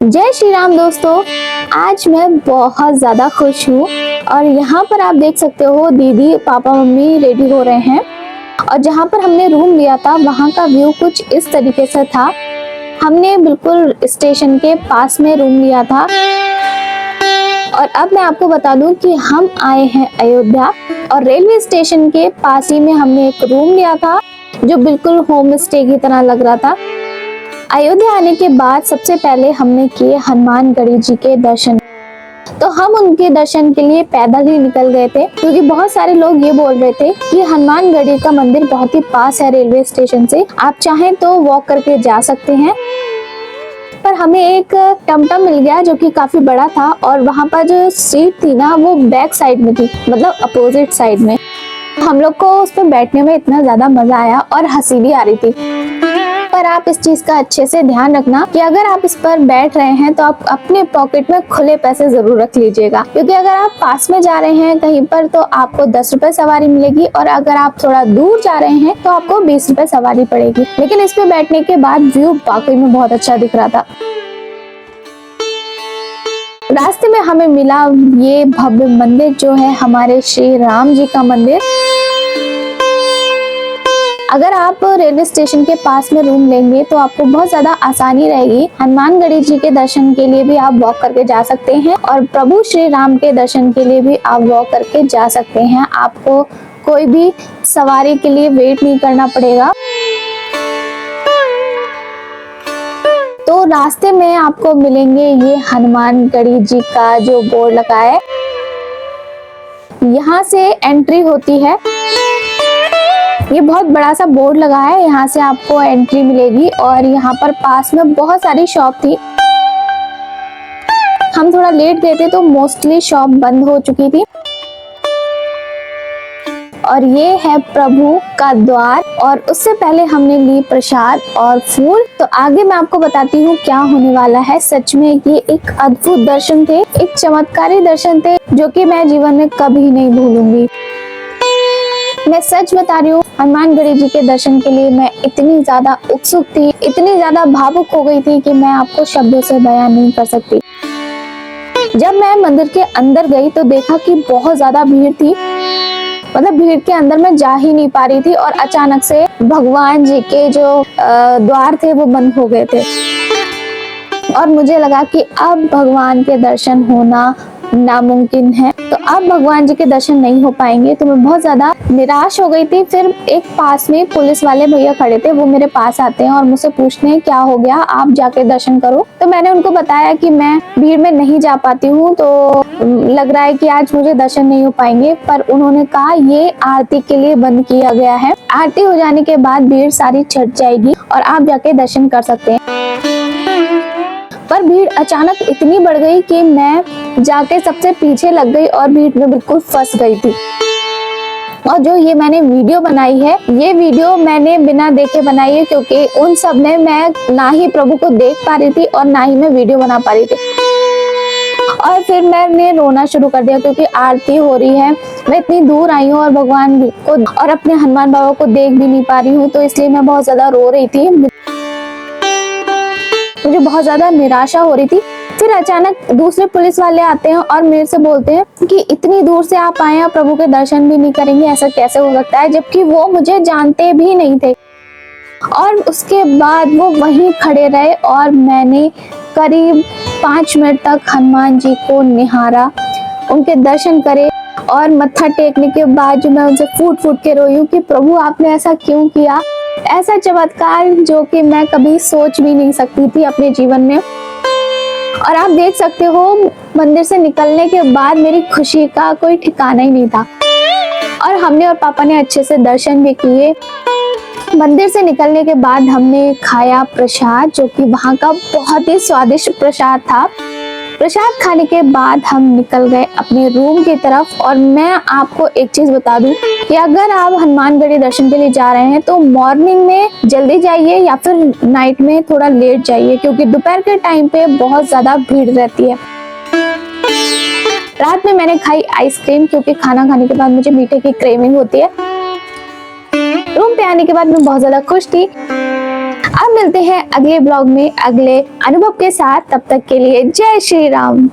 जय श्री राम दोस्तों। आज मैं बहुत ज़्यादा खुश हूँ और यहाँ पर आप देख सकते हो दीदी पापा मम्मी रेडी हो रहे हैं और जहाँ पर हमने रूम लिया था वहाँ का व्यू कुछ इस तरीके से था। हमने बिल्कुल स्टेशन के पास में रूम लिया था और अब मैं आपको बता दूं कि हम आए हैं अयोध्या और रेलवे स्टेशन के पास ही में हमने एक रूम लिया था जो बिल्कुल होम स्टे की तरह लग रहा था। अयोध्या आने के बाद सबसे पहले हमने किए हनुमानगढ़ी जी के दर्शन। तो हम उनके दर्शन के लिए पैदल ही निकल गए थे क्योंकि बहुत सारे लोग ये बोल रहे थे कि हनुमानगढ़ी का मंदिर बहुत ही पास है रेलवे स्टेशन से, आप चाहें तो वॉक करके जा सकते हैं। पर हमें एक टमटम मिल गया जो कि काफी बड़ा था और वहाँ पर जो सीट थी ना वो बैक साइड में थी, मतलब अपोजिट साइड में। हम लोग को उस पर बैठने में इतना ज्यादा मजा आया और हंसी भी आ रही थी। पर आप इस चीज का अच्छे से ध्यान रखना कि अगर आप इस पर बैठ रहे हैं तो आप अपने पॉकेट में खुले पैसे जरूर रख लीजिएगा, क्योंकि अगर आप पास में जा रहे हैं कहीं पर तो आपको 10 रुपए सवारी मिलेगी और अगर आप थोड़ा दूर जा रहे हैं तो आपको 20 रुपए सवारी पड़ेगी। लेकिन इस पे बैठने के बाद व्यू वाकई में बहुत अच्छा दिख रहा था। रास्ते में हमें मिला ये भव्य मंदिर जो है हमारे श्री राम जी का मंदिर। अगर आप रेलवे स्टेशन के पास में रूम लेंगे तो आपको बहुत ज्यादा आसानी रहेगी। हनुमानगढ़ी जी के दर्शन के लिए भी आप वॉक करके जा सकते हैं और प्रभु श्री राम के दर्शन के लिए भी आप वॉक करके जा सकते हैं। आपको कोई भी सवारी के लिए वेट नहीं करना पड़ेगा। तो रास्ते में आपको मिलेंगे ये हनुमानगढ़ी जी का जो बोर्ड लगा है, यहाँ से एंट्री होती है। ये बहुत बड़ा सा बोर्ड लगा है, यहाँ से आपको एंट्री मिलेगी और यहाँ पर पास में बहुत सारी शॉप थी। हम थोड़ा लेट गए थे तो मोस्टली शॉप बंद हो चुकी थी। और ये है प्रभु का द्वार और उससे पहले हमने ली प्रसाद और फूल। तो आगे मैं आपको बताती हूँ क्या होने वाला है। सच में ये एक अद्भुत दर्शन थे, एक चमत्कारी दर्शन थे जो कि मैं जीवन में कभी नहीं भूलूंगी। मैं सच बता रही हूँ, हनुमानगढ़ी जी के दर्शन के लिए मैं इतनी ज्यादा उत्सुक थी, इतनी ज्यादा भावुक हो गई थी कि मैं आपको शब्दों से बयान नहीं कर सकती। जब मैं मंदिर के अंदर गई तो देखा कि बहुत ज्यादा भीड़ थी, मतलब भीड़ के अंदर मैं जा ही नहीं पा रही थी और अचानक से भगवान जी के जो द्वार थे वो बंद हो गए थे और मुझे लगा कि अब भगवान के दर्शन होना नामुमकिन है। तो अब भगवान जी के दर्शन नहीं हो पाएंगे तो मैं बहुत ज्यादा निराश हो गई थी। फिर एक पास में पुलिस वाले भैया खड़े थे, वो मेरे पास आते हैं और मुझसे पूछते हैं क्या हो गया, आप जाके दर्शन करो। तो मैंने उनको बताया कि मैं भीड़ में नहीं जा पाती हूँ, तो लग रहा है कि आज मुझे दर्शन नहीं हो पाएंगे। पर उन्होंने कहा ये आरती के लिए बंद किया गया है, आरती हो जाने के बाद भीड़ सारी छट जाएगी और आप जाके दर्शन कर सकते हैं। पर भीड़ अचानक इतनी बढ़ गई कि मैं जाके सबसे पीछे लग गई और भीड़ में बिल्कुल फंस गई थी। और जो ये मैंने वीडियो बनाई है, ये वीडियो मैंने बिना देखे बनाई है क्योंकि उन सब में मैं ना ही प्रभु को देख पा रही थी और ना ही मैं वीडियो बना पा रही थी। और फिर मैंने रोना शुरू कर दिया क्योंकि आरती हो रही है, मैं इतनी दूर आई हूँ और भगवान को और अपने हनुमान बाबा को देख भी नहीं पा रही हूँ, तो इसलिए मैं बहुत ज्यादा रो रही थी, मुझे बहुत ज्यादा निराशा हो रही थी। फिर अचानक दूसरे पुलिस वाले आते हैं और मेरे से बोलते हैं कि इतनी दूर से आप आए हैं, प्रभु के दर्शन भी नहीं करेंगे, ऐसा कैसे हो सकता है, जबकि वो मुझे जानते भी नहीं थे। और उसके बाद वो वहीं खड़े रहे और मैंने करीब 5 मिनट तक हनुमान जी को निहारा, उनके दर्शन करे और मत्था टेकने के बाद जो मैं उनसे फूट फूट के रोई हूँ कि प्रभु आपने ऐसा क्यों किया, ऐसा चमत्कार जो कि मैं कभी सोच भी नहीं सकती थी अपने जीवन में। और आप देख सकते हो मंदिर से निकलने के बाद मेरी खुशी का कोई ठिकाना ही नहीं था और हमने और पापा ने अच्छे से दर्शन भी किए। मंदिर से निकलने के बाद हमने खाया प्रसाद जो कि वहाँ का बहुत ही स्वादिष्ट प्रसाद था। प्रसाद खाने के बाद हम निकल गए अपने रूम की तरफ। और मैं आपको एक चीज बता दूं कि अगर आप हनुमानगढ़ी दर्शन के लिए जा रहे हैं तो मॉर्निंग में जल्दी जाइए या फिर नाइट में थोड़ा लेट जाइए, क्योंकि दोपहर के टाइम पे बहुत ज्यादा भीड़ रहती है। रात में मैंने खाई आइसक्रीम क्योंकि खाना खाने के बाद मुझे मीठे की क्रेविंग होती है। रूम पे आने के बाद मैं बहुत ज्यादा खुश थी। अब मिलते हैं अगले ब्लॉग में अगले अनुभव के साथ, तब तक के लिए जय श्री राम।